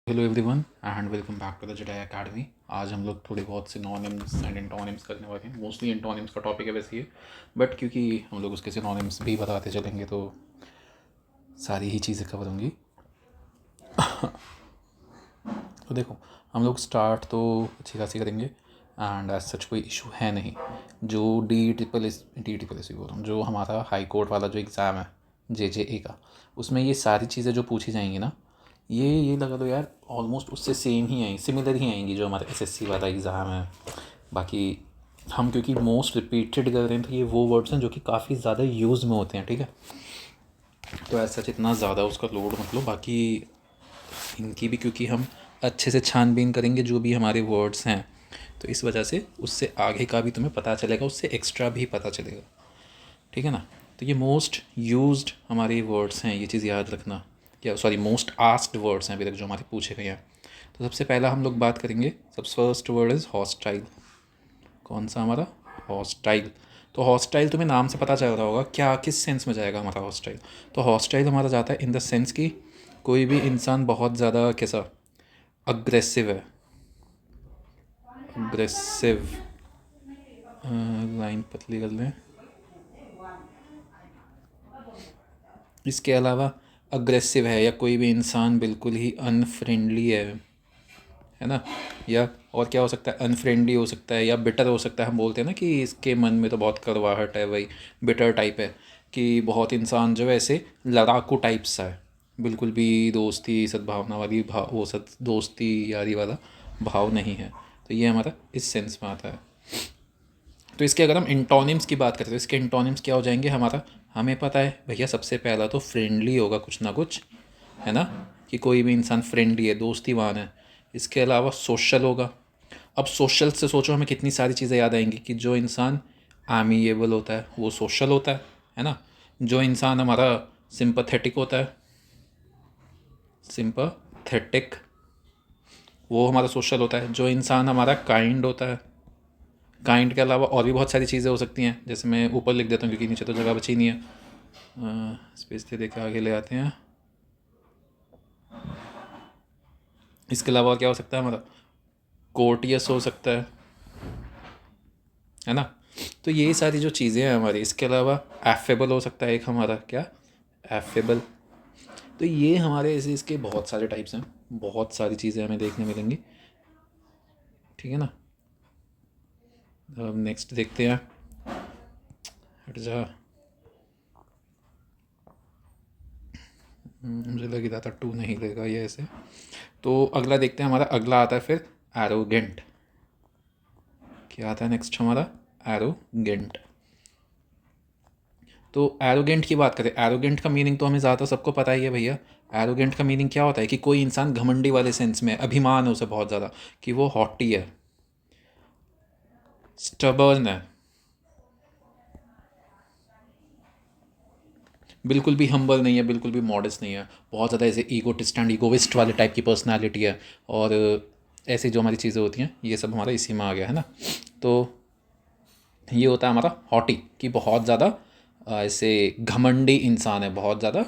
Hello everyone and welcome back to the Jedi academy. आज हम लोग थोड़े बहुत से नॉनिम्स एंड एंटोनिम्स करने वाले हैं। मोस्टली एंटोनिम्स का टॉपिक है वैसे ये, बट क्योंकि हम लोग उसके सिनोनिम्स भी बताते चलेंगे तो सारी ही चीज़ें कवर होंगी। तो देखो, हम लोग स्टार्ट तो अच्छी खासी करेंगे एंड एज सच कोई इशू है नहीं। जो डी ट्रिपल एस बोल रहा हूँ, जो हमारा हाई कोर्ट वाला जो एग्ज़ाम है JJA का, उसमें ये सारी चीज़ें जो पूछी जाएंगी ना, ये लगा लो यार, ऑलमोस्ट उससे सेम ही आएंगी, सिमिलर ही आएंगी जो हमारा SSC वाला एग्ज़ाम है। बाकी हम क्योंकि मोस्ट रिपीटेड कर रहे हैं तो ये वो वर्ड्स हैं जो कि काफ़ी ज़्यादा यूज़ में होते हैं, ठीक है। तो ऐसा इतना ज़्यादा उसका लोड मतलब, बाकी इनकी भी क्योंकि हम अच्छे से छानबीन करेंगे जो भी हमारे वर्ड्स हैं, तो इस वजह से उससे आगे का भी तुम्हें पता चलेगा, उससे एक्स्ट्रा भी पता चलेगा, ठीक है ना। तो ये मोस्ट यूज्ड हमारे वर्ड्स हैं, ये चीज़ याद रखना। या सॉरी, मोस्ट आस्क्ड वर्ड्स हैं अभी तक जो हमारे पूछे गए हैं। तो सबसे पहला हम लोग बात करेंगे, सबसे फर्स्ट वर्ड इज़ हॉस्टाइल। कौन सा हमारा? हॉस्टाइल। तो हॉस्टाइल तुम्हें नाम से पता चल रहा होगा क्या, किस सेंस में जाएगा हमारा हॉस्टाइल। तो हॉस्टाइल हमारा जाता है इन द सेंस कि कोई भी इंसान बहुत ज़्यादा कैसा, अग्रेसिव है। अग्रेसिव, लाइन पतली कर लें। इसके अलावा अग्रेसिव है, या कोई भी इंसान बिल्कुल ही अनफ्रेंडली है ना। या और क्या हो सकता है, अनफ्रेंडली हो सकता है या बिटर हो सकता है। हम बोलते हैं ना कि इसके मन में तो बहुत कड़वाहट है, वही बिटर टाइप है कि बहुत इंसान जो है ऐसे लड़ाकू टाइप सा है, बिल्कुल भी दोस्ती सद्भावना वाली भाव, वो दोस्ती यारी वाला भाव नहीं है। तो ये हमारा इस सेंस में आता है। तो इसके अगर हम इंटोनिम्स की बात करें तो इसके इंटोनिम्स क्या हो जाएंगे हमारा, हमें पता है भैया, सबसे पहला तो फ्रेंडली होगा कुछ ना कुछ, है ना, कि कोई भी इंसान फ्रेंडली है, दोस्तीवान है। इसके अलावा सोशल होगा। अब सोशल से सोचो हमें कितनी सारी चीज़ें याद आएंगी कि जो इंसान आमिएबल होता है वो सोशल होता है ना। जो इंसान हमारा सिंपथेटिक होता है, सिंपथेटिक, वो हमारा सोशल होता है। जो इंसान हमारा काइंड होता है, काइंड के अलावा और भी बहुत सारी चीज़ें हो सकती हैं, जैसे मैं ऊपर लिख देता हूँ क्योंकि नीचे तो जगह बची नहीं है। स्पेस दे के आगे ले आते हैं। इसके अलावा और क्या हो सकता है हमारा, कोर्टियस हो सकता है ना। तो ये सारी जो चीज़ें हैं हमारी, इसके अलावा एफेबल हो सकता है एक हमारा, क्या, एफेबल। तो ये हमारे ऐसे इसके बहुत सारे टाइप्स हैं, बहुत सारी चीज़ें हमें देखने मिलेंगी, ठीक है ना। अब नेक्स्ट देखते हैं, हट जा, मुझे लग रहा था 2 नहीं लेगा ये ऐसे। तो अगला देखते हैं, हमारा अगला आता है फिर एरोगेंट। क्या आता है नेक्स्ट हमारा, एरोगेंट। तो एरोगेंट की बात करें, एरोगेंट का मीनिंग तो हमें ज़्यादा सबको पता ही है भैया। एरोगेंट का मीनिंग क्या होता है कि कोई इंसान घमंडी वाले सेंस में, अभिमान है उसे बहुत ज़्यादा, कि वो हॉटी है, स्टबर्न है, बिल्कुल भी हम्बल नहीं है, बिल्कुल भी मॉडेस्ट नहीं है, बहुत ज़्यादा ऐसे ईगोटिस्ट एंड ईगोविस्ट वाले टाइप की पर्सनालिटी है। और ऐसी जो हमारी चीज़ें होती हैं ये सब हमारा इसी में आ गया है ना। तो ये होता है हमारा हॉटी, कि बहुत ज़्यादा ऐसे घमंडी इंसान है, बहुत ज़्यादा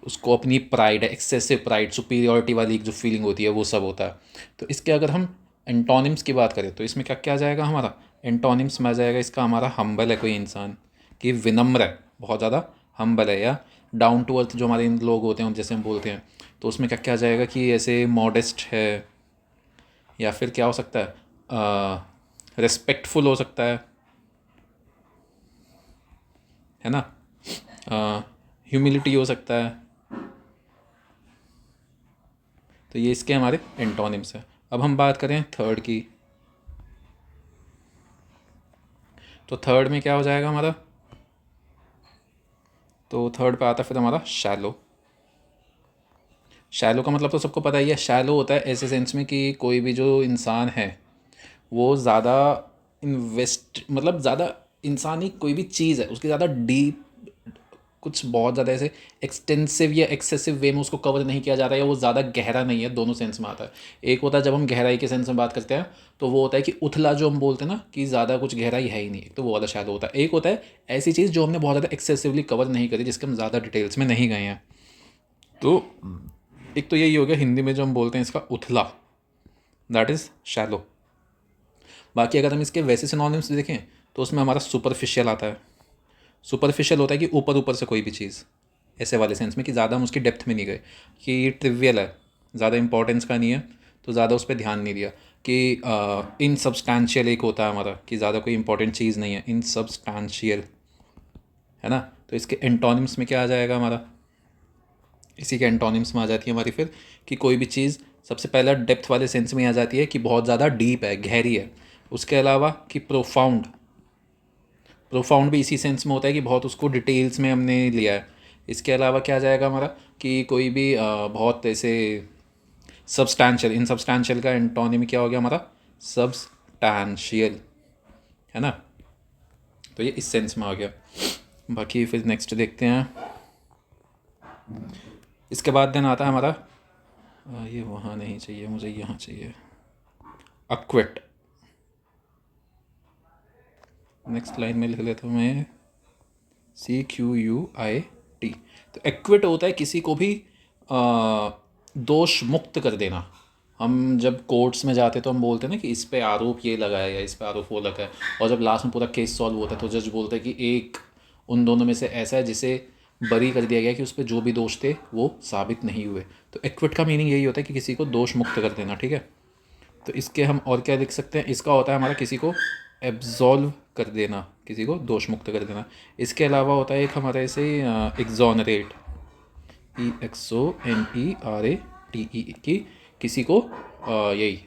उसको अपनी प्राइड है, एक्सेसिव प्राइड, सुपीरियॉरिटी वाली जो फीलिंग होती है वो सब होता है। तो इसके अगर हम एंटोनिम्स की बात करें तो इसमें क्या क्या आ जाएगा हमारा, एंटोनिम्स में आ जाएगा इसका हमारा हम्बल है कोई इंसान, कि विनम्र है, बहुत ज़्यादा हम्बल है। या डाउन टू अर्थ जो हमारे लोग होते हैं जैसे हम बोलते हैं, तो उसमें क्या क्या आ जाएगा कि ऐसे मॉडेस्ट है। या फिर क्या हो सकता है, रिस्पेक्टफुल हो सकता है ना, ह्यूमिलिटी हो सकता है। तो ये इसके हमारे एंटोनिम्स हैं। अब हम बात करें थर्ड की, तो थर्ड में क्या हो जाएगा हमारा, तो थर्ड पे आता है फिर हमारा शैलो। शैलो का मतलब तो सबको पता ही है, शैलो होता है ऐसे सेंस में कि कोई भी जो इंसान है वो ज़्यादा इन्वेस्ट, मतलब ज़्यादा इंसान ही कोई भी चीज़ है उसकी ज़्यादा डीप, कुछ बहुत ज़्यादा ऐसे एक्सटेंसिव या एक्सेसिव वे में उसको कवर नहीं किया जा रहा है, या वो ज़्यादा गहरा नहीं है। दोनों सेंस में आता है। एक होता है जब हम गहराई के सेंस में बात करते हैं तो वो होता है कि उथला, जो हम बोलते हैं ना कि ज़्यादा कुछ गहराई है ही नहीं, तो वो वाला शैलो होता है। एक होता है ऐसी चीज़ जो हमने बहुत ज़्यादा एक्सेसिवली कवर नहीं करी, जिसके हम ज़्यादा डिटेल्स में नहीं गए हैं। तो एक तो यही हो गया हिंदी में जो हम बोलते हैं इसका उथला, दैट इज़ शैलो। बाकी अगर हम इसके वैसे सिनोनिम्स देखें तो उसमें हमारा सुपरफिशियल आता है। सुपरफिशियल होता है कि ऊपर ऊपर से कोई भी चीज़, ऐसे वाले सेंस में कि ज़्यादा हम उसकी डेप्थ में नहीं गए, कि ट्रिवियल है, ज़्यादा इंपॉर्टेंस का नहीं है, तो ज़्यादा उस पर ध्यान नहीं दिया। कि इनसब्सटैंशियल एक होता है हमारा, कि ज़्यादा कोई इंपॉर्टेंट चीज़ नहीं है, इनसब्सटैंशियल, है ना। तो इसके एंटोनिम्स में क्या आ जाएगा हमारा, इसी के एंटोनिम्स में आ जाती है हमारी फिर कि कोई भी चीज़ सबसे पहला डेप्थ वाले सेंस में आ जाती है कि बहुत ज़्यादा डीप है, गहरी है। उसके अलावा कि प्रोफाउंड, प्रोफाउंड भी इसी सेंस में होता है कि बहुत उसको डिटेल्स में हमने लिया है। इसके अलावा क्या आ जाएगा हमारा कि कोई भी बहुत ऐसे सब्सटैंशियल, इन सब्सटैंशियल का एंटोनिम क्या हो गया हमारा, सब्सटैंशियल, है ना। तो ये इस सेंस में आ गया। बाकी फिर नेक्स्ट देखते हैं। इसके बाद देन आता है हमारा ये वहाँ नहीं चाहिए मुझे, यहाँ चाहिए, अक्विट। नेक्स्ट लाइन में लिख लेता हूँ मैं CQUIT। तो एक्विट होता है किसी को भी दोष मुक्त कर देना। हम जब कोर्ट्स में जाते तो हम बोलते हैं ना कि इस पे आरोप ये लगा है या इस पे आरोप वो लगा है, और जब लास्ट में पूरा केस सॉल्व होता है तो जज बोलता है कि एक उन दोनों में से ऐसा है जिसे बरी कर दिया गया, कि उस पर जो भी दोष थे वो साबित नहीं हुए। तो एक्विट का मीनिंग यही होता है कि किसी को दोष मुक्त कर देना, ठीक है। तो इसके हम और क्या लिख सकते हैं, इसका होता है हमारा किसी को एब्जॉल्व कर देना, किसी को दोष मुक्त कर देना। इसके अलावा होता है एक हमारा ऐसे एक्सोनरेट, EXONERATE, कि किसी को यही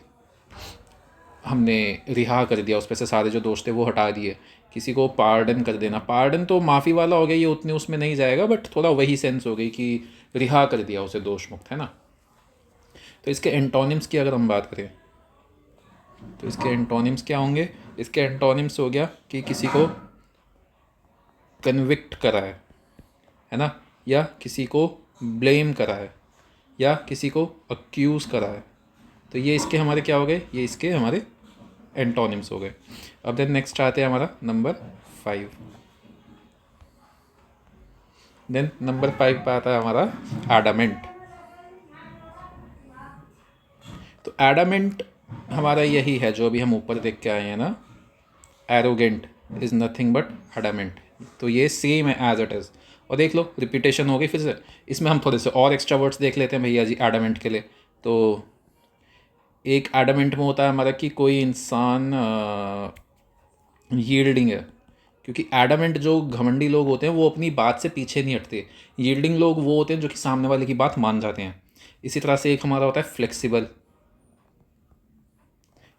हमने रिहा कर दिया, उस पर से सारे जो दोष थे वो हटा दिए। किसी को पार्डन कर देना, पार्डन तो माफ़ी वाला हो गया, ये उतने उसमें नहीं जाएगा, बट थोड़ा वही सेंस हो गई कि रिहा कर दिया उसे दोष मुक्त, है ना। तो इसके एंटोनिम्स की अगर हम बात करें तो इसके एंटोनिम्स क्या होंगे, इसके एंटोनिम्स हो गया कि किसी को कन्विक्ट करा है ना, या किसी को ब्लेम करा है, या किसी को अक्यूज़ करा है। तो ये इसके हमारे क्या हो गए, ये इसके हमारे एंटोनिम्स हो गए। अब देन नेक्स्ट आते हैं हमारा नंबर 5। देन नंबर 5 पे आता है हमारा एडामेंट। तो एडामेंट हमारा यही है जो अभी हम ऊपर देख के आए हैं ना, arrogant is nothing but adamant. तो ये सेम है एज इट इज़। और देख लो रिपीटेशन हो गई फिर से। इसमें हम थोड़े से और एक्स्ट्रा वर्ड्स देख लेते हैं भैया जी एडामेंट के लिए। तो एक एडामेंट में होता है हमारा कि कोई इंसान यील्डिंग है, क्योंकि एडामेंट जो घमंडी लोग होते हैं वो अपनी बात से पीछे नहीं हटते। यील्डिंग लोग वो होते हैं जो कि सामने वाले की बात मान जाते हैं। इसी तरह से एक हमारा होता है फ्लेक्सिबल,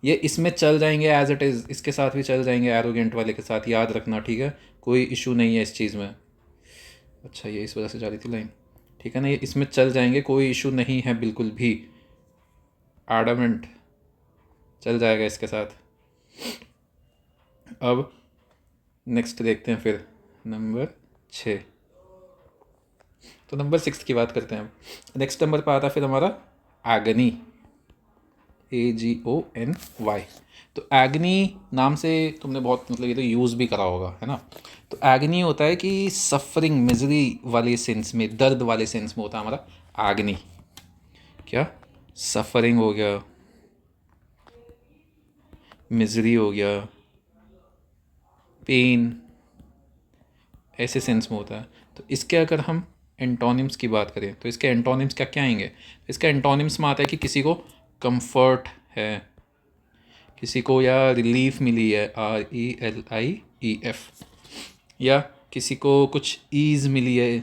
ये इसमें चल जाएंगे एज इट इज़, इसके साथ भी चल जाएंगे एरोगेंट वाले के साथ, याद रखना, ठीक है। कोई इशू नहीं है इस चीज़ में। अच्छा ये इस वजह से जा रही थी लाइन, ठीक है ना, ये इसमें चल जाएंगे, कोई इशू नहीं है बिल्कुल भी। एडामेंट चल जाएगा इसके साथ। अब नेक्स्ट देखते हैं फिर नंबर 6। तो नंबर 6 की बात करते हैं। नेक्स्ट नंबर पर आता है फिर हमारा एगनी, AGONY। तो एग्नी नाम से तुमने बहुत मतलब ये तो यूज़ भी करा होगा, है ना। तो एग्नी होता है कि सफरिंग, मिजरी वाले सेंस में, दर्द वाले सेंस में होता है हमारा एग्नी। क्या सफरिंग हो गया, मिजरी हो गया, पेन, ऐसे सेंस में होता है। तो इसके अगर हम एंटोनिम्स की बात करें तो इसके एंटोनिम्स क्या क्या आएंगे, इसके एंटोनिम्स में आता है कि किसी को कंफर्ट है, किसी को या रिलीफ मिली है, RELIEF, या किसी को कुछ ईज़ मिली है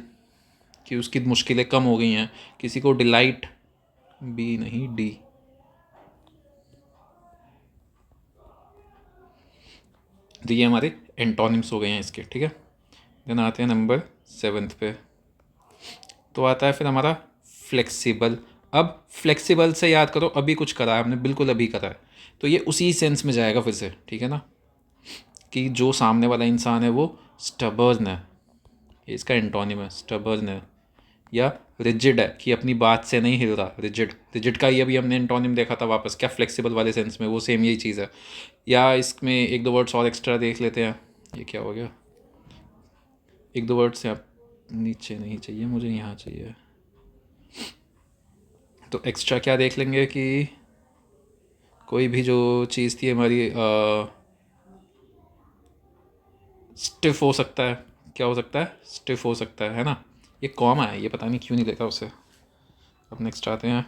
कि उसकी मुश्किलें कम हो गई हैं, किसी को डिलाइट, B नहीं D। तो ये हमारे एंटोनिम्स हो गए हैं इसके, ठीक है। देन आते हैं नंबर 7 पे। तो आता है फिर हमारा फ्लेक्सिबल। अब फ्लेक्सिबल से याद करो, अभी कुछ करा है हमने, बिल्कुल अभी करा है, तो ये उसी सेंस में जाएगा फिर से, ठीक है ना, कि जो सामने वाला इंसान है वो स्टबर्न है, ये इसका एंटोनिम है, स्टबर्न है। या रिजिड है कि अपनी बात से नहीं हिल रहा, रिजिड, रिजिड का ही अभी हमने एंटोनिम देखा था वापस, क्या फ्लेक्सिबल वाले सेंस में, वो सेम यही चीज़ है। या इसमें एक दो वर्ड्स और एक्स्ट्रा देख लेते हैं। ये क्या हो गया, एक दो वर्ड्स यहाँ नीचे नहीं चाहिए मुझे, यहाँ चाहिए। तो एक्स्ट्रा क्या देख लेंगे कि कोई भी जो चीज़ थी हमारी स्टिफ हो सकता है। क्या हो सकता है? स्टिफ हो सकता है ना। ये कॉमा है, ये पता नहीं क्यों नहीं लेता उसे। अब नेक्स्ट आते हैं,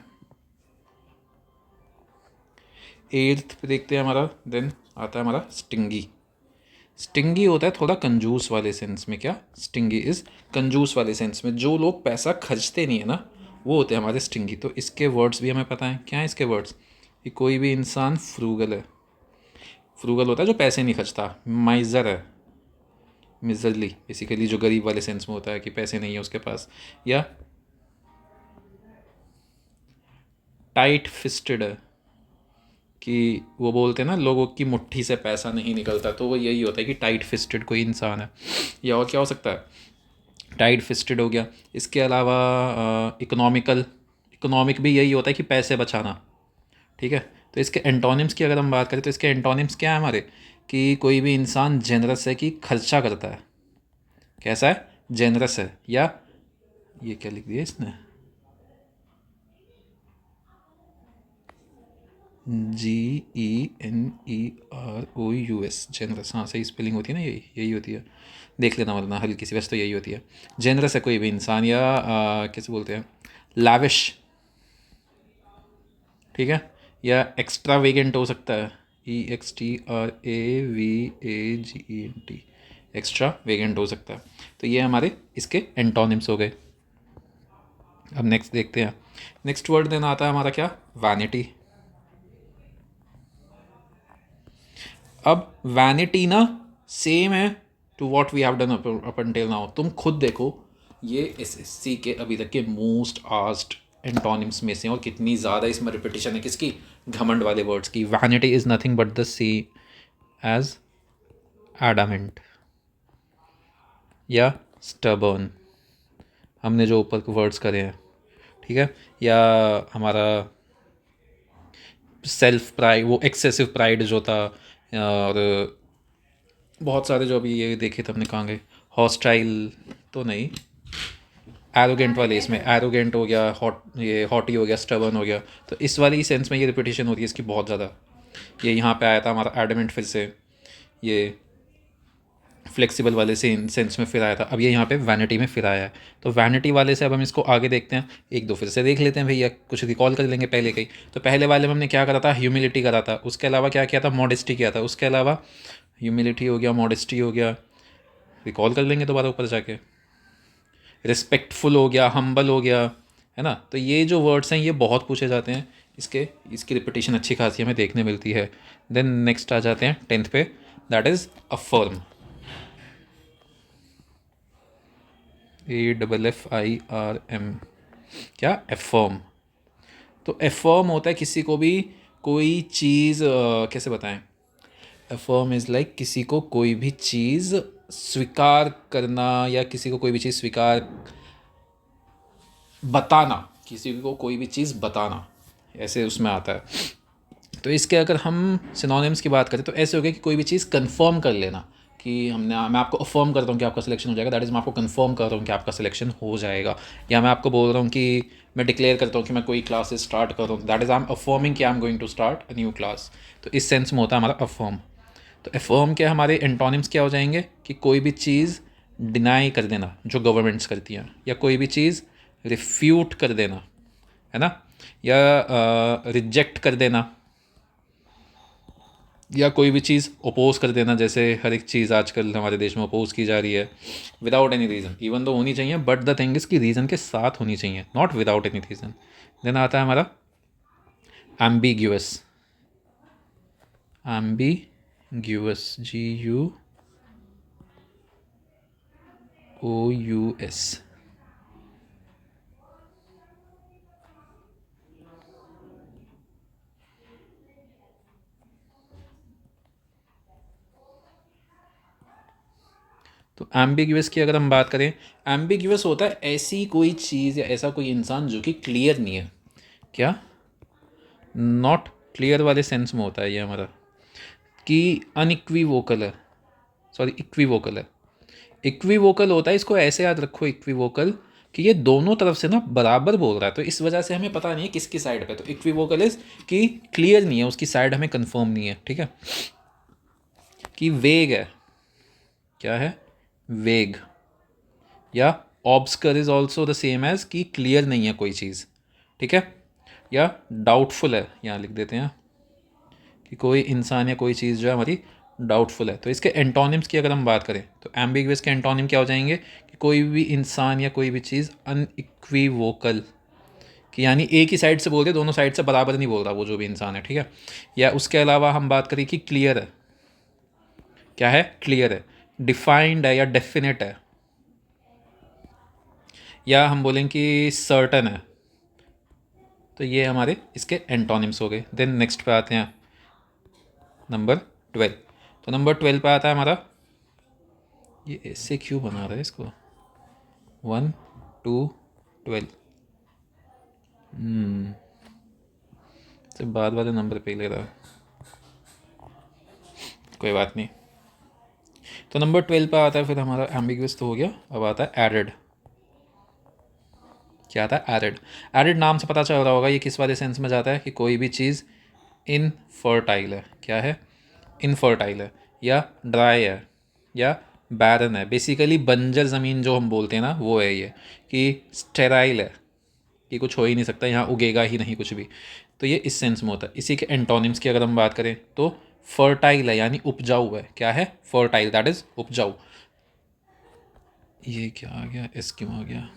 एट्थ पे देखते हैं हमारा, देन आता है हमारा स्टिंगी। स्टिंगी होता है थोड़ा कंजूस वाले सेंस में। क्या? स्टिंगी इज़ कंजूस वाले सेंस में। जो लोग पैसा खर्चते नहीं है ना, वो होते हैं हमारे स्टिंगी। तो इसके वर्ड्स भी हमें पता हैं। क्या है इसके वर्ड्स? कि कोई भी इंसान फ्रूगल है। फ्रूगल होता है जो पैसे नहीं खर्चता। माइजर है, मिजरली बेसिकली, जो गरीब वाले सेंस में होता है कि पैसे नहीं है उसके पास। या टाइट फिस्टेड है, कि वो बोलते हैं ना लोगों की मुट्ठी से पैसा नहीं निकलता, तो वो यही होता है कि टाइट फिस्टेड कोई इंसान है। या और क्या हो सकता है? टाइट फिस्टेड हो गया। इसके अलावा इकोनॉमिकल, इकोनॉमिक भी यही होता है कि पैसे बचाना। ठीक है। तो इसके एंटोनिम्स की अगर हम बात करें तो इसके एंटोनिम्स क्या है हमारे? कि कोई भी इंसान जेनरस है, कि खर्चा करता है। कैसा है? जेनरस है। या ये क्या लिख दिया इसने? GENEROUS, generous. हाँ सही स्पेलिंग होती है ना, यही यही होती है। देख लेना वरना हल्की सी, वैसे तो यही होती है। जेनरस है कोई भी इंसान। या कैसे बोलते हैं? लाविश। ठीक है। या एक्स्ट्रा वेगेंट हो सकता है। EXTRAVAGENT, एक्स्ट्रा वेगेंट हो सकता है। तो ये हमारे इसके एंटोनिम्स हो गए। अब नेक्स्ट देखते हैं। नेक्स्ट वर्ड देन आता है हमारा क्या? वैनिटी। अब वैनिटी ना सेम है to what we have done up until now. तुम खुद देखो, ये एसएससी के अभी तक के मोस्ट आस्क्ड एंटोनिम्स में से, और कितनी ज़्यादा इसमें रिपीटिशन है किसकी? घमंड वाले वर्ड्स की। Vanity is nothing but the see as adamant या स्टबर्न, हमने जो ऊपर वर्ड्स करे हैं। ठीक है। या हमारा सेल्फ प्राइड, वो एक्सेसिव प्राइड जो था, और बहुत सारे जो अभी ये देखे थे हमने, कहाँ गए? हॉस्टाइल तो नहीं, एरोगेंट वाले, इसमें एरोगेंट हो गया, हॉट, ये हॉटी हो गया, स्टबर्न हो गया। तो इस वाली सेंस में ये रिपीटिशन होती है इसकी बहुत ज़्यादा। ये यहाँ पे आया था हमारा एडमेंट, फिर से ये फ्लेक्सिबल वाले से सेंस में फिर आया था। अब ये यहाँ पे वैनिटी में फिर आया है। तो वैनिटी वाले से अब हम इसको आगे देखते हैं, एक दो फिर से देख लेते हैं भैया, कुछ रिकॉल कर लेंगे पहले कहीं। तो पहले वाले में हमने क्या करा था? ह्यूमिलिटी करा था। उसके अलावा क्या किया था? मॉडेस्टी किया था। उसके अलावा ह्यूमिलिटी हो गया, मॉडेस्टी हो गया, रिकॉल कर लेंगे दोबारा ऊपर जाके। रिस्पेक्टफुल हो गया, हम्बल हो गया, है ना। तो ये जो वर्ड्स हैं ये बहुत पूछे जाते हैं। इसकी रिपीटिशन अच्छी खासी हमें देखने मिलती है। देन नेक्स्ट आ जाते हैं 10th पे, दैट इज़ अफर्म। AFFIRM। क्या? एफर्म। तो एफर्म होता है किसी को भी कोई चीज़, कैसे बताएं? अफर्म इज़ लाइक किसी को कोई भी चीज़ स्वीकार करना, या किसी को कोई भी चीज़ स्वीकार, बताना, किसी को कोई भी चीज़ बताना, ऐसे उसमें आता है। तो इसके अगर हम सिनोनिम्स की बात करें तो ऐसे हो गया कि कोई भी चीज़ कंफर्म कर लेना, कि मैं आपको अफर्म करता हूँ कि आपका सिलेक्शन हो जाएगा, दैट इज़ मैं आपको कंफर्म कर रहा हूँ कि आपका सिलेक्शन हो जाएगा। या मैं आपको बोल रहा हूँ कि मैं डिक्लेयर करता हूँ कि मैं कोई क्लासेस स्टार्ट कर रहा हूँ, that is I am affirming कि I am going to start a new class. तो इस सेंस में होता है हमारा अफर्म। तो अफर्म के हमारे एंटोनिम्स क्या हो जाएंगे? कि कोई भी चीज़ डिनाई कर देना जो गवर्नमेंट्स करती हैं, या कोई भी चीज़ रिफ्यूट कर देना, है ना, या रिजेक्ट कर देना, या कोई भी चीज़ ओपोज कर देना। जैसे हर एक चीज़ आजकल हमारे देश में ओपोज की जा रही है विदाउट एनी रीज़न, इवन तो होनी चाहिए, बट द थिंग इज़ कि रीज़न के साथ होनी चाहिए, not without any reason. Then आता है हमारा एम्बिग्यूअस। Ambiguous, GUOUS। तो एम्बिग्यूअस की अगर हम बात करें, एम्बिग्यूअस होता है ऐसी कोई चीज़ या ऐसा कोई इंसान जो कि क्लियर नहीं है। क्या? नॉट क्लियर वाले सेंस में होता है ये हमारा, कि अनइक्विवोकल है, सॉरी इक्विवोकल है। इक्विवोकल होता है, इसको ऐसे याद रखो, इक्विवोकल कि ये दोनों तरफ से ना बराबर बोल रहा है, तो इस वजह से हमें पता नहीं है किसकी साइड पे। तो इक्विवोकल इज कि क्लियर नहीं है, उसकी साइड हमें कंफर्म नहीं है, ठीक है। कि वेग है, क्या है, वेग। या obscure is also the same as कि क्लियर नहीं है कोई चीज़, ठीक है। या डाउटफुल है, यहाँ लिख देते हैं कि कोई इंसान या कोई चीज़ जो है हमारी डाउटफुल है। तो इसके एंटोनिम्स की अगर हम बात करें तो एम्बिगुअस के एंटोनिम क्या हो जाएंगे कि कोई भी इंसान या कोई भी चीज़ अनइक्विवोकल, कि यानी एक ही साइड से बोल रहे, दोनों साइड से बराबर नहीं बोल रहा वो जो भी इंसान है, ठीक है। या उसके अलावा हम बात करें कि क्लियर है, क्या है, क्लियर है, डिफाइंड है या डेफिनेट है। या हम बोलें कि सर्टन है। तो ये हमारे इसके एंटोनिम्स हो गए। देन नेक्स्ट पे आते हैं नंबर 12। तो नंबर 12 पे आता है हमारा, ये ऐसे क्यों बना रहा है इसको, 1 2 12, सिर्फ बाद वाले नंबर पे ही ले रहा है, कोई बात नहीं। तो नंबर 12 पे आता है फिर हमारा एम्बिगुअस तो हो गया, अब आता है एडेड। क्या आता है, एडेड। एडेड नाम से पता चल रहा होगा ये किस वाले सेंस में जाता है कि कोई भी चीज़ इनफर्टाइल है, क्या है, इनफर्टाइल है, या ड्राई है, या बैरन है। बेसिकली बंजर ज़मीन जो हम बोलते हैं ना वो है ये, कि स्टेराइल है, कि कुछ हो ही नहीं सकता, यहाँ उगेगा ही नहीं कुछ भी। तो ये इस सेंस में होता है। इसी के एंटोनिम्स की अगर हम बात करें तो फर्टाइल है यानी उपजाऊ है, क्या है, फर्टाइल, दैट इज उपजाऊ। ये क्या आ गया, एस क्यों आ गया।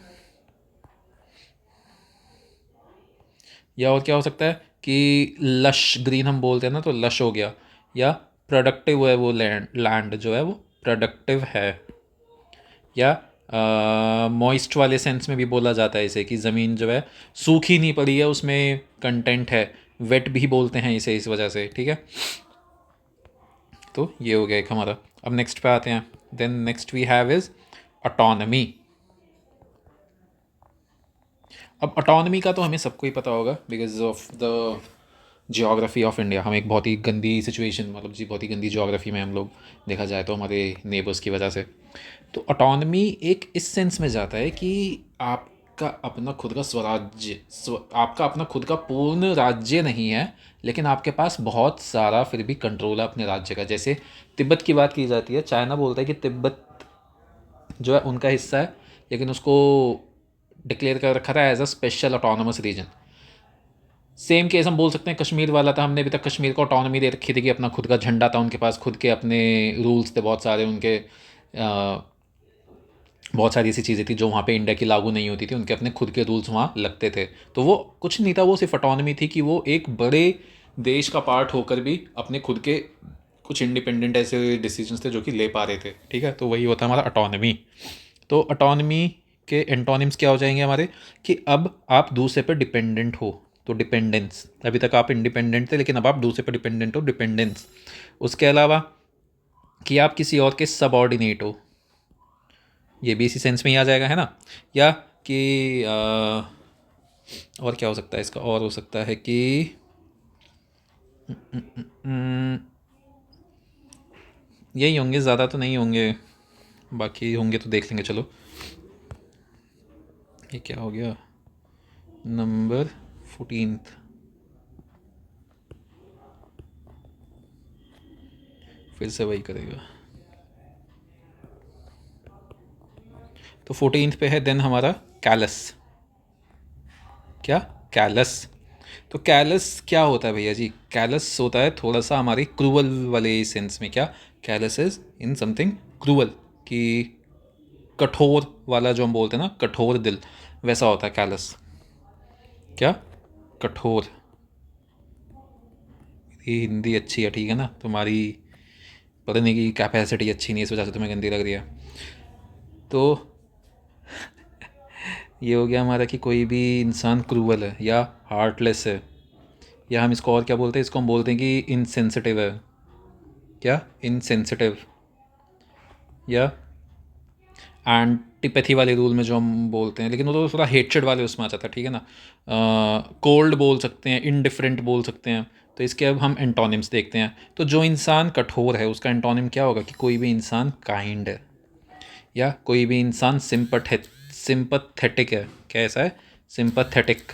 या और क्या हो सकता है कि लश, ग्रीन हम बोलते हैं ना, तो लश हो गया। या प्रोडक्टिव है वो लैंड, लैंड जो है वो प्रोडक्टिव है। या मॉइस्ट वाले सेंस में भी बोला जाता है इसे, कि ज़मीन जो है सूखी नहीं पड़ी है, उसमें कंटेंट है। वेट भी बोलते हैं इसे इस वजह से, ठीक है। तो ये हो गया एक हमारा। अब नेक्स्ट पे आते हैं। Then next we have is autonomy. अब ऑटोनमी का तो हमें सबको ही पता होगा because of the geography of India. हम एक बहुत ही गंदी सिचुएशन, मतलब जी बहुत ही गंदी जियोग्राफी में हम लोग, देखा जाए तो हमारे नेबर्स की वजह से। तो ऑटोनमी एक इस सेंस में जाता है कि आपका अपना खुद का स्वराज्य, आपका अपना खुद का पूर्ण राज्य नहीं है, लेकिन आपके पास बहुत सारा फिर भी कंट्रोल है अपने राज्य का। जैसे तिब्बत की बात की जाती है, चाइना बोलता है कि तिब्बत जो है उनका हिस्सा है, लेकिन उसको डिक्लेयर कर रखा था as a special autonomous region. Same case हम बोल सकते हैं कश्मीर वाला था, हमने अभी तक कश्मीर को ऑटोनॉमी दे रखी थी कि अपना खुद का झंडा था उनके पास, खुद के अपने रूल्स थे बहुत सारे उनके, बहुत सारी ऐसी चीज़ें थी जो वहाँ पे इंडिया की लागू नहीं होती थी, उनके अपने खुद के रूल्स वहाँ लगते थे। तो वो कुछ नहीं था, वो सिर्फ ऑटोनॉमी थी कि वो एक बड़े देश का पार्ट होकर भी अपने खुद के कुछ इंडिपेंडेंट ऐसे डिसीजंस थे जो कि ले पा रहे थे, ठीक है। तो वही होता है हमारा ऑटोनॉमी। तो ऑटोनॉमी के एंटोनिम्स क्या हो जाएंगे हमारे, कि अब आप दूसरे पर डिपेंडेंट हो, तो डिपेंडेंस। अभी तक आप इंडिपेंडेंट थे, लेकिन अब आप दूसरे पर डिपेंडेंट हो, डिपेंडेंस। उसके अलावा कि आप किसी और के सबऑर्डिनेट हो, ये भी इसी सेंस में ही आ जाएगा, है ना। या कि और क्या हो सकता है इसका, और हो सकता है कि यही होंगे, ज़्यादा तो नहीं होंगे, बाकी होंगे तो देख लेंगे। चलो ये क्या हो गया, नंबर 14, फिर से वही करेगा। तो 14 पे है देन हमारा कैलस। क्या, कैलस। तो कैलस क्या होता है भैया जी, कैलस होता है थोड़ा सा हमारी क्रूअल वाले सेंस में। क्या, callus is in something cruel, कि कठोर वाला जो हम बोलते हैं ना, कठोर दिल, वैसा होता है कैलस। क्या, कठोर। ये हिंदी अच्छी है, ठीक है ना, तुम्हारी पढ़ने की कैपेसिटी अच्छी नहीं है, इस वजह से तुम्हें गंदी लग रही है। तो ये हो गया हमारा कि कोई भी इंसान क्रूअल है या हार्टलेस है, या हम इसको और क्या बोलते हैं, इसको हम बोलते हैं कि इनसेंसिटिव है। क्या, इनसेंसिटिव। या एंटीपैथी वाले रूल में जो हम बोलते हैं, लेकिन वो तो थोड़ा हेट्रेड वाले उसमें आ जाता है, ठीक है ना। कोल्ड बोल सकते हैं, इनडिफरेंट बोल सकते हैं। तो इसके अब हम एंटोनिम्स देखते हैं। तो जो इंसान कठोर है उसका एंटोनिम क्या होगा, कि कोई भी इंसान काइंड है, या कोई भी इंसान सिंपथेटिक है। कैसा है? सिंपथेटिक।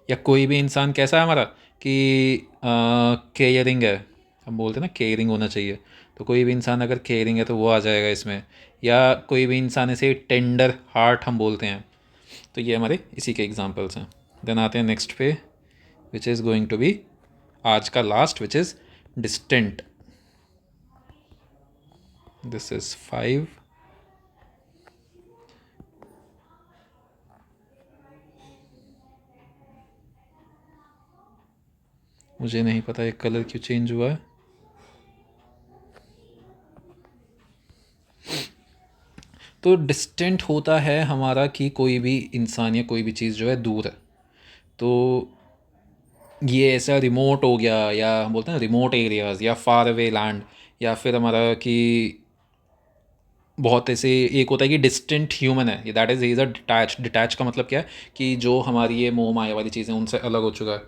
या कोई भी इंसान कैसा है हमारा कि केयरिंग है, हम बोलते हैं ना केयरिंग होना चाहिए, तो कोई भी इंसान अगर केयरिंग है तो वो आ जाएगा इसमें। या कोई भी इंसान ऐसे टेंडर हार्ट हम बोलते हैं, तो ये हमारे इसी के एग्जांपल्स हैं। देन आते हैं नेक्स्ट पे, which is going to be आज का last, which is distant. This is 5। मुझे नहीं पता ये कलर क्यों चेंज हुआ है। तो डिस्टेंट होता है हमारा कि कोई भी इंसान या कोई भी चीज़ जो है दूर है। तो ये ऐसा रिमोट हो गया, या हम बोलते हैं रिमोट एरियाज़ या फार अवे लैंड, या फिर हमारा कि बहुत ऐसे एक होता है कि डिस्टेंट ह्यूमन है, ये that is a detach. Detach का मतलब क्या है कि जो हमारी ये मोह माया वाली चीज़ें उनसे अलग हो चुका है,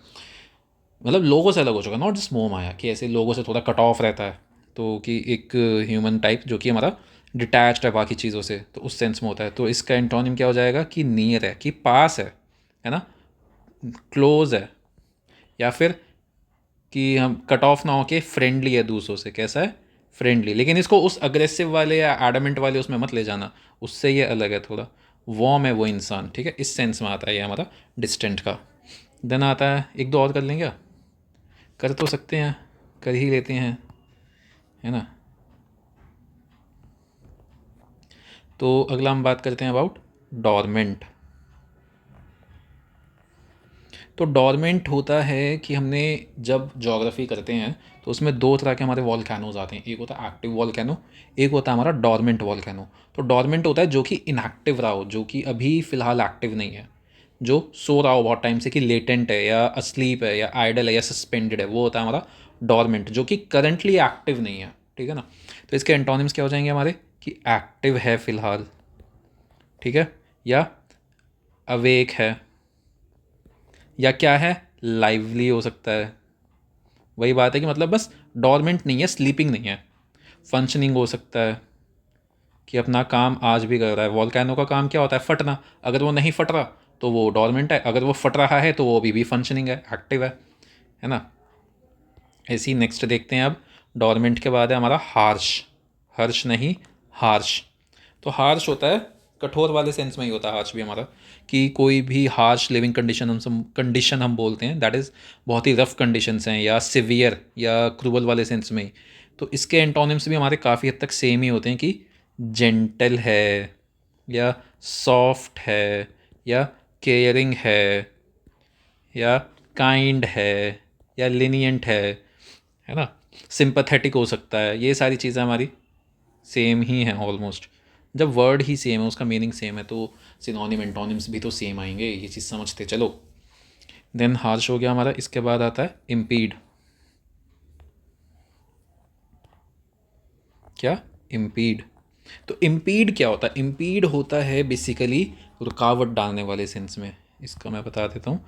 मतलब लोगों से अलग हो चुका है, नॉट जस्ट मोह माया कि ऐसे लोगों से थोड़ा कट ऑफ रहता है। तो कि एक ह्यूमन टाइप जो कि हमारा डिटैच्ड है बाकी चीज़ों से, तो उस सेंस में होता है। तो इसका एंटोनिम क्या हो जाएगा कि नियर है, कि पास है ना, क्लोज है। या फिर कि हम कट ऑफ ना हो के फ्रेंडली है दूसरों से। कैसा है? फ्रेंडली। लेकिन इसको उस अग्रेसिव वाले या एडमेंट वाले उसमें मत ले जाना, उससे ये अलग है थोड़ा। वॉर्म है वो इंसान, ठीक है, इस सेंस में आता है ये हमारा डिस्टेंट का। देन आता है, एक दो और कर लेंगे क्या? कर तो सकते हैं, कर ही लेते हैं, है ना। तो अगला हम बात करते हैं अबाउट डॉर्मेंट। तो डॉर्मेंट होता है कि हमने जब ज्योग्राफी करते हैं तो उसमें दो तरह के हमारे वॉल्केनोज आते हैं, एक होता है एक्टिव वॉल्केनो, एक होता है हमारा डॉर्मेंट वॉल्केनो। तो डॉर्मेंट होता है जो कि इनएक्टिव रहा हो, जो कि अभी फ़िलहाल एक्टिव नहीं है, जो सो रहा हो बहुत टाइम से, कि लेटेंट है या अस्लीप है या आइडल है या सस्पेंडेड है, वो होता है हमारा डॉर्मेंट, जो कि करंटली एक्टिव नहीं है, ठीक है ना। तो इसके एंटोनिम्स क्या हो जाएंगे हमारे, कि एक्टिव है फ़िलहाल, ठीक है, या अवेक है, या क्या है, लाइवली हो सकता है। वही बात है कि मतलब बस डॉर्मेंट नहीं है, स्लीपिंग नहीं है, फंक्शनिंग हो सकता है कि अपना काम आज भी कर रहा है। वॉल्केनो का काम क्या होता है? फटना। अगर वो नहीं फट रहा तो वो डॉर्मेंट है, अगर वो फट रहा है तो वो अभी भी फंक्शनिंग है, एक्टिव है ना। ऐसी नेक्स्ट देखते हैं अब। डॉर्मेंट के बाद है हमारा हार्श। हर्ष नहीं, हार्श। तो हार्श होता है कठोर वाले सेंस में ही होता है हार्श भी हमारा, कि कोई भी हार्श लिविंग कंडीशन हम बोलते हैं, दैट इज़ बहुत ही रफ कंडीशंस हैं, या सिवियर या क्रूअल वाले सेंस में ही। तो इसके एंटोनिम्स भी हमारे काफ़ी हद तक सेम ही होते हैं, कि जेंटल है, या सॉफ्ट है, या केयरिंग या काइंड है, या लिनियंट है ना, सिंपथेटिक हो सकता है। ये सारी चीज़ें हमारी सेम ही हैं ऑलमोस्ट। जब वर्ड ही सेम है, उसका मीनिंग सेम है, तो सिनोनिम एंटोनिम्स भी तो सेम आएंगे, ये चीज़ समझते चलो। देन हार्श हो गया हमारा, इसके बाद आता है इम्पीड। क्या? इम्पीड। तो इम्पीड क्या होता है? इम्पीड होता है बेसिकली रुकावट डालने वाले सेंस में। इसका मैं बता देता हूँ।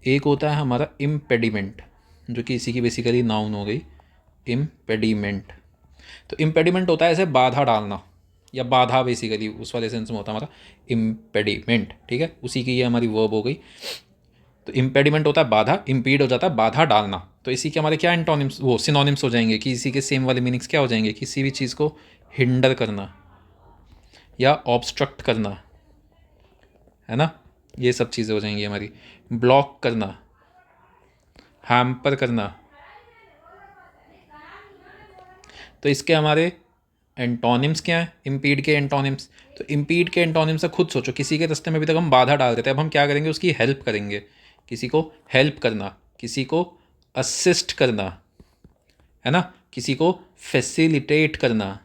एक होता है हमारा इम्पेडिमेंट, जो कि इसी की बेसिकली नाउन हो गई, इम्पेडिमेंट। तो इम्पेडिमेंट होता है ऐसे बाधा डालना, या बाधा बेसिकली उस वाले सेंस में होता है हमारा इम्पेडिमेंट, ठीक है, उसी की ये हमारी वर्ब हो गई। तो इम्पेडिमेंट होता है बाधा, इम्पीड हो जाता है बाधा डालना। तो इसी के हमारे क्या एंटोनिम्स, वो सिनोनिम्स हो जाएंगे, कि इसी के सेम वाले मीनिंग्स क्या हो जाएंगे, किसी भी चीज़ को हिंडर करना या ऑब्स्ट्रक्ट करना, है ना, ये सब चीज़ें हो जाएंगी हमारी। ब्लॉक करना, हैम्पर करना। तो इसके हमारे एंटोनिम्स क्या हैं इम्पीड के एंटोनिम्स? तो इम्पीड के एंटोनिम्स से खुद सोचो, किसी के रास्ते में अभी तक हम बाधा डाल देते हैं, अब हम क्या करेंगे, उसकी हेल्प करेंगे। किसी को हेल्प करना, किसी को असिस्ट करना, है ना, किसी को फैसिलिटेट करना,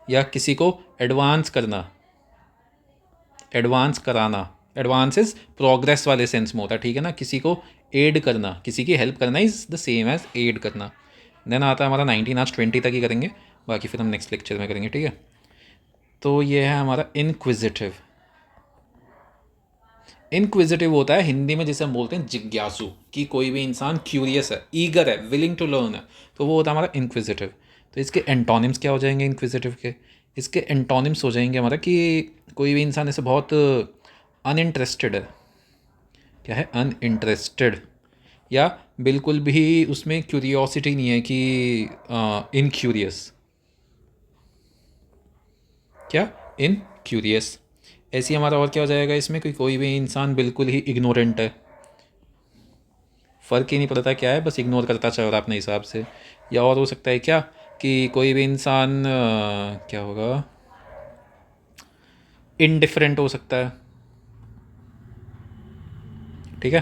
या किसी को एडवांस करना, एडवांस कराना। एडवांस इज प्रोग्रेस वाले सेंस में होता है, ठीक है ना। किसी को एड करना, किसी की हेल्प करना is the same as aid करना। देन आता है हमारा 19, आज 20 तक ही करेंगे, बाकी फिर हम नेक्स्ट लेक्चर में करेंगे, ठीक है। तो ये है हमारा इनक्विजिटिव। इनक्विजिटिव होता है हिंदी में जिसे हम बोलते हैं जिज्ञासु, कि कोई भी इंसान क्यूरियस है, ईगर है, विलिंग टू लर्न है, तो वो होता है हमारा इनक्विजिटिव। तो इसके एंटोनिम्स क्या हो जाएंगे इनक्विजिटिव के? इसके एंटोनिम्स हो जाएंगे हमारा कि कोई भी इंसान ऐसे बहुत अनइंटरेस्टेड है। क्या है? अनइंटरेस्टेड। या बिल्कुल भी उसमें क्यूरियोसिटी नहीं है कि इनक्यूरियस। क्या? इन क्यूरियस। ऐसे ही हमारा और क्या हो जाएगा इसमें कि कोई भी इंसान बिल्कुल ही इग्नोरेंट है, फ़र्क ही नहीं पड़ता क्या है, बस इग्नोर करता चल रहा है अपने हिसाब से। या और हो सकता है क्या कि कोई भी इंसान क्या होगा, इनडिफरेंट हो सकता है। ठीक है,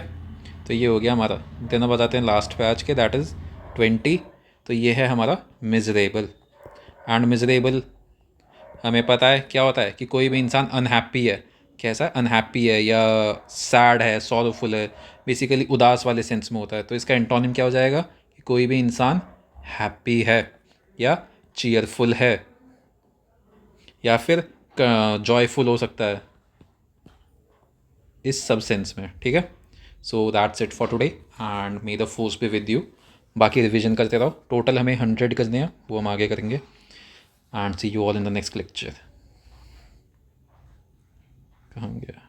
तो ये हो गया हमारा। देना बताते हैं लास्ट पे आज के, दैट इज़ 20। तो ये है हमारा मिजरेबल। एंड मिजरेबल हमें पता है क्या होता है कि कोई भी इंसान अनहैप्पी है। कैसा? अनहैप्पी है या सैड है, सॉरोफुल है, बेसिकली उदास वाले सेंस में होता है। तो इसका एंटोनिम क्या हो जाएगा कि कोई भी इंसान हैप्पी है या चीयरफुल है या फिर जॉयफुल हो सकता है, इस सब सेंस में। ठीक है, so that's it for today and may the force be with you. बाकी रिविजन करते रहो, टोटल हमें 100 करने हैं, वो हम आगे करेंगे। And see you all in the next lecture. कहाँ गया?